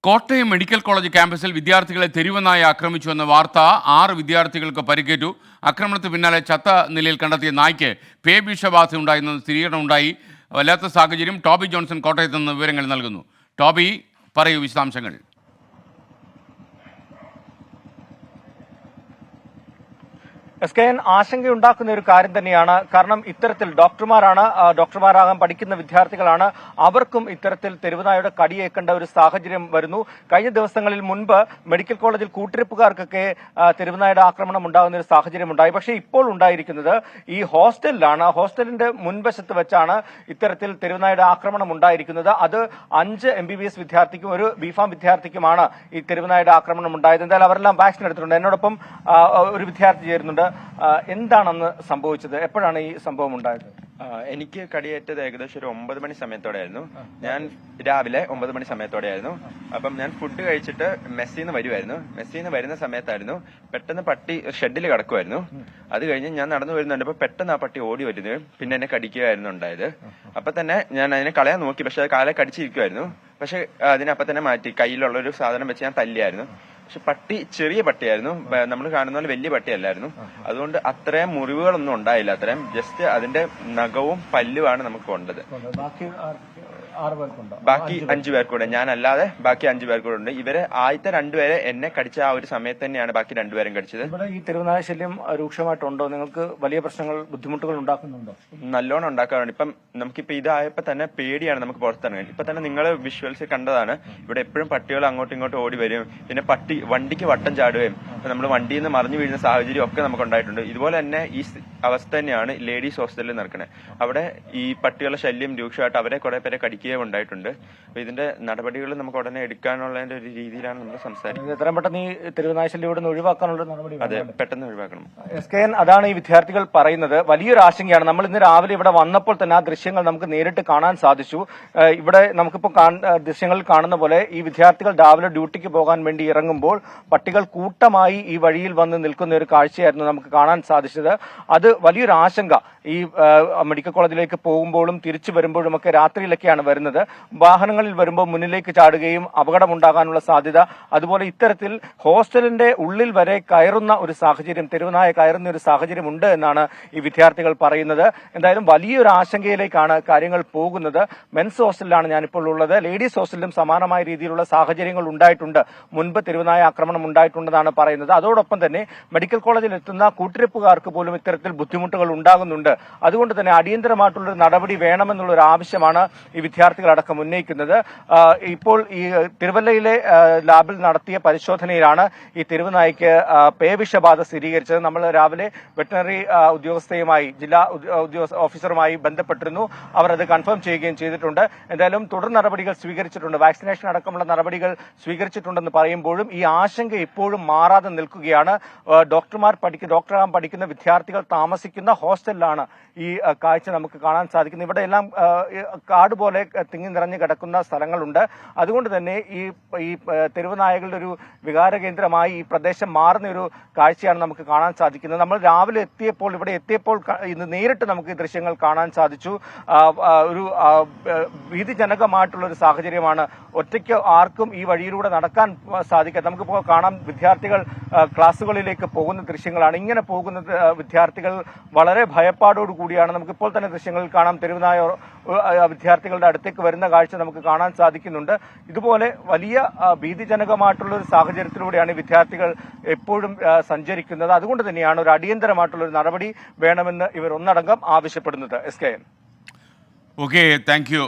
Kottayam medical college ക്യാമ്പസിൽ വിദ്യാർത്ഥികളെ തെരുവുനായ ആക്രമിച്ചുവെന്ന വാർത്ത 6 വിദ്യാർത്ഥികൾക്ക് പരിക്കേറ്റു. ആക്രമണത്തിന് പിന്നാലെ ചത്ത നിലയിൽ കണ്ടെത്തിയ നായ്ക്ക് പേവിഷബാധ ഉണ്ടായെന്ന സ്ഥിരീകരണമുണ്ടായി. വല്ലാത്ത സാഹചര്യം. ടോബി ജോൺസൺ കോട്ടയത്ത് നിന്ന് വിവരങ്ങൾ നൽകുന്നു. ടോബി, പറയൂ വിശദാംശങ്ങൾ. SKN ആശങ്കയുണ്ടാക്കുന്ന ഒരു കാര്യം തന്നെയാണ്. കാരണം ഇത്തരത്തിൽ ഡോക്ടർമാരാകാൻ പഠിക്കുന്ന വിദ്യാർത്ഥികളാണ്. അവർക്കും ഇത്തരത്തിൽ തെരുവുനായുടെ കടിയേക്കേണ്ട ഒരു സാഹചര്യം വരുന്നു. കഴിഞ്ഞ ദിവസങ്ങളിൽ മുൻപ് മെഡിക്കൽ കോളേജിൽ കൂട്ടിരിപ്പുകാർക്കൊക്കെ തെരുവുനായുടെ ആക്രമണം ഉണ്ടാകുന്ന ഒരു സാഹചര്യം ഉണ്ടായി. പക്ഷേ ഇപ്പോൾ ഉണ്ടായിരിക്കുന്നത് ഈ ഹോസ്റ്റലിലാണ്. ഹോസ്റ്റലിന്റെ മുൻവശത്ത് വെച്ചാണ് ഇത്തരത്തിൽ തെരുവുനായുടെ ആക്രമണം ഉണ്ടായിരിക്കുന്നത്. അത് 5 MBBS വിദ്യാർത്ഥിക്കും ഒരു ബിഫാം വിദ്യാർത്ഥിക്കുമാണ് ഈ തെരുവുനായുടെ ആക്രമണം ഉണ്ടായത്. എന്തായാലും അവരെല്ലാം വാക്സിൻ എടുത്തിട്ടുണ്ട്. എന്നോടൊപ്പം ഒരു വിദ്യാർത്ഥി ചേരുന്നുണ്ട്. എന്താണെന്ന് സംഭവിച്ചത്? എപ്പോഴാണ് ഈ സംഭവം ഉണ്ടായത്? എനിക്ക് കടിയേറ്റത് ഏകദേശം ഒരു 9 മണി സമയത്തോടെയായിരുന്നു. ഞാൻ രാവിലെ 9 മണി സമയത്തോടെയായിരുന്നു. അപ്പം ഞാൻ ഫുഡ് കഴിച്ചിട്ട് മെസ്സിന്ന് വരുന്ന സമയത്തായിരുന്നു പെട്ടെന്ന് പട്ടി ഷെഡിൽ കിടക്കുമായിരുന്നു. അത് കഴിഞ്ഞ് ഞാൻ നടന്നു വരുന്നുണ്ട്. പെട്ടെന്ന് ആ പട്ടി ഓടി വരുന്നു. പിന്നെ എന്നെ കടിക്കുകയായിരുന്നു ഉണ്ടായത്. അപ്പൊ തന്നെ ഞാൻ അതിനെ കളയാൻ നോക്കി. പക്ഷെ അത് കാലെ കടിച്ചിരിക്കുമായിരുന്നു. പക്ഷെ അതിനപ്പം തന്നെ മാറ്റി കയ്യിലുള്ള ഒരു സാധനം വെച്ച് ഞാൻ തല്ലിയായിരുന്നു. പക്ഷെ പട്ടി ചെറിയ പട്ടിയായിരുന്നു. നമ്മൾ കാണുന്ന പോലെ വലിയ പട്ടിയല്ലായിരുന്നു. അതുകൊണ്ട് അത്രയും മുറിവുകളൊന്നും ഉണ്ടായില്ല. അത്രയും ജസ്റ്റ് അതിന്റെ നഖവും പല്ലുമാണ് നമുക്ക് കൊണ്ടത്. ബാക്കി 5 പേർ കൂടെ, ഞാനല്ലാതെ ബാക്കി 5 പേർ കൂടെ ഉണ്ട്. ഇവര് ആദ്യത്തെ 2 പേരെ എന്നെ കടിച്ച ആ ഒരു സമയത്ത് തന്നെയാണ് ബാക്കി 2 പേരും കടിച്ചത്. ഈ തെരുവുനായ ശല്യം രൂക്ഷമായിട്ടുണ്ടോ? നിങ്ങൾക്ക് വലിയ പ്രശ്നങ്ങൾ, ബുദ്ധിമുട്ടുകൾ ഉണ്ടാക്കുന്നുണ്ടോ? നല്ലോണം ഉണ്ടാക്കാറുണ്ട്. ഇപ്പം നമുക്കിപ്പോ ഇതായപ്പോ തന്നെ പേടിയാണ് നമുക്ക് പുറത്തിറങ്ങാൻ. ഇപ്പൊ തന്നെ നിങ്ങൾ വിഷ്വൽസ് കണ്ടതാണ്. ഇവിടെ എപ്പോഴും പട്ടികൾ അങ്ങോട്ടും ഇങ്ങോട്ടും ഓടി വരും. പിന്നെ വണ്ടിക്ക് വട്ടം ചാടുകയും നമ്മൾ വണ്ടിയിൽ നിന്ന് മറിഞ്ഞു വീഴുന്ന സാഹചര്യം ഒക്കെ നമുക്ക് ഉണ്ടായിട്ടുണ്ട്. ഇതുപോലെ തന്നെ ഈ അവസ്ഥ തന്നെയാണ് ലേഡീസ് ഹോസ്റ്റലിൽ നടക്കുന്നത്. അവിടെ ഈ പട്ടികളുടെ ശല്യം രൂക്ഷമായിട്ട് അവരെ കുറെ പേരെ കടിക്കുകയും ഉണ്ടായിട്ടുണ്ട്. അപ്പൊ ഇതിന്റെ നടപടികൾ നമുക്ക് ഉടനെ എടുക്കാനുള്ള ഒരു രീതിയിലാണ് നമ്മൾ സംസാരിക്കുന്നത്. എത്രയും പെട്ടെന്ന് ഈ തെരുവുനായ ശല്യം ഇവിടെ ഒഴിവാക്കാനുള്ള നടപടി? അതെ, പെട്ടെന്ന് ഒഴിവാക്കണം. SKN, അതാണ് ഈ വിദ്യാർത്ഥികൾ പറയുന്നത്. വലിയൊരു ആശങ്കയാണ്. നമ്മൾ ഇന്ന് രാവിലെ ഇവിടെ വന്നപ്പോൾ തന്നെ ആ ദൃശ്യങ്ങൾ നമുക്ക് നേരിട്ട് കാണാൻ സാധിച്ചു. ഇവിടെ നമുക്കിപ്പോൾ ദൃശ്യങ്ങളിൽ കാണുന്ന പോലെ ഈ വിദ്യാർത്ഥികൾ രാവിലെ ഡ്യൂട്ടിക്ക് പോകാൻ വേണ്ടി ഇറങ്ങുമ്പോൾ പട്ടികൾ കൂട്ടമായി ഈ വഴിയിൽ വന്ന് നിൽക്കുന്ന ഒരു കാഴ്ചയായിരുന്നു നമുക്ക് കാണാൻ സാധിച്ചത്. അത് വലിയൊരു ആശങ്ക. ഈ മെഡിക്കൽ കോളേജിലേക്ക് പോകുമ്പോഴും തിരിച്ചു വരുമ്പോഴും ഒക്കെ രാത്രിയിലൊക്കെയാണ് വരുന്നത്. വാഹനങ്ങളിൽ വരുമ്പോൾ മുന്നിലേക്ക് ചാടുകയും അപകടമുണ്ടാകാനുള്ള സാധ്യത, അതുപോലെ ഇത്തരത്തിൽ ഹോസ്റ്റലിന്റെ ഉള്ളിൽ വരെ കയറുന്ന ഒരു സാഹചര്യം, തെരുവുനായ കയറുന്ന ഒരു സാഹചര്യം ഉണ്ട് എന്നാണ് ഈ വിദ്യാർത്ഥികൾ പറയുന്നത്. എന്തായാലും വലിയൊരു ആശങ്കയിലേക്കാണ് കാര്യങ്ങൾ പോകുന്നത്. മെൻസ് ഹോസ്റ്റലിലാണ് ഞാനിപ്പോൾ ഉള്ളത്. ലേഡീസ് ഹോസ്റ്റലിലും സമാനമായ രീതിയിലുള്ള സാഹചര്യങ്ങൾ ഉണ്ടായിട്ടുണ്ട്. മുൻപ് തെരുവുനായ ആക്രമണം ഉണ്ടായിട്ടുണ്ടെന്നാണ് പറയുന്നത്. അതോടൊപ്പം തന്നെ മെഡിക്കൽ കോളേജിൽ എത്തുന്ന കൂട്ടിരിപ്പുകാർക്ക് പോലും ഇത്തരത്തിൽ ബുദ്ധിമുട്ടുകൾ ഉണ്ടാകുന്നുണ്ട്. അതുകൊണ്ട് തന്നെ അടിയന്തരമായിട്ടുള്ളൊരു നടപടി വേണമെന്നുള്ള ഒരു ആവശ്യമാണ് ഈ വിദ്യാർത്ഥികളടക്കം ഉന്നയിക്കുന്നത്. ഇപ്പോൾ ഈ തിരുവല്ലയിലെ ലാബിൽ നടത്തിയ പരിശോധനയിലാണ് ഈ തെരുവുനായ്ക്ക് പേവിഷബാധ സ്ഥിരീകരിച്ചത്. നമ്മൾ രാവിലെ വെറ്ററിനറി ഉദ്യോഗസ്ഥയുമായി, ജില്ലാ ഓഫീസറുമായി ബന്ധപ്പെട്ടിരുന്നു. അവർ അത് കൺഫേം ചെയ്യുകയും ചെയ്തിട്ടുണ്ട്. എന്തായാലും തുടർ നടപടികൾ സ്വീകരിച്ചിട്ടുണ്ട്. വാക്സിനേഷൻ അടക്കമുള്ള നടപടികൾ സ്വീകരിച്ചിട്ടുണ്ടെന്ന് പറയുമ്പോഴും ഈ ആശങ്ക ഇപ്പോഴും മാറാതെ നിൽക്കുകയാണ്. ഡോക്ടറാകാൻ പഠിക്കുന്ന വിദ്യാർത്ഥികൾ താമസിക്കുന്ന ഹോസ്റ്റലിലാണ് ഈ കാഴ്ച നമുക്ക് കാണാൻ സാധിക്കുന്നത്. ഇവിടെ എല്ലാം കാട് പോലെ തിങ്ങി നിറഞ്ഞു കിടക്കുന്ന സ്ഥലങ്ങളുണ്ട്. അതുകൊണ്ട് തന്നെ ഈ തെരുവുനായകളുടെ ഒരു വികാര കേന്ദ്രമായി ഈ പ്രദേശം മാറുന്ന ഒരു കാഴ്ചയാണ് നമുക്ക് കാണാൻ സാധിക്കുന്നത്. നമ്മൾ രാവിലെ ഇവിടെ എത്തിയപ്പോൾ ഇന്ന് നേരിട്ട് നമുക്ക് ഈ ദൃശ്യങ്ങൾ കാണാൻ സാധിച്ചു. ഒരു ഭീതിജനകമായിട്ടുള്ള ഒരു സാഹചര്യമാണ്. ഒറ്റയ്ക്ക് ആർക്കും ഈ വഴിയിലൂടെ നടക്കാൻ സാധിക്കാതെ നമുക്കിപ്പോൾ കാണാം. വിദ്യാർത്ഥികൾ ക്ലാസ്സുകളിലേക്ക് പോകുന്ന ദൃശ്യങ്ങളാണ്. ഇങ്ങനെ പോകുന്ന വിദ്യാർത്ഥികൾ വളരെ ഭയപ്പാടോടു കൂടിയാണ്. നമുക്കിപ്പോൾ തന്നെ ദൃശ്യങ്ങളിൽ കാണാം. തെരുവുനായ വിദ്യാർത്ഥികളുടെ അടുത്തേക്ക് വരുന്ന കാഴ്ച നമുക്ക് കാണാൻ സാധിക്കുന്നുണ്ട്. ഇതുപോലെ വലിയ ഭീതിജനകമായിട്ടുള്ള ഒരു സാഹചര്യത്തിലൂടെയാണ് വിദ്യാർത്ഥികൾ എപ്പോഴും സഞ്ചരിക്കുന്നത്. അതുകൊണ്ട് തന്നെയാണ് ഒരു അടിയന്തരമായിട്ടുള്ള ഒരു നടപടി വേണമെന്ന് ഇവർ ഒന്നടങ്കം ആവശ്യപ്പെടുന്നത്. SKN. Okay, thank you.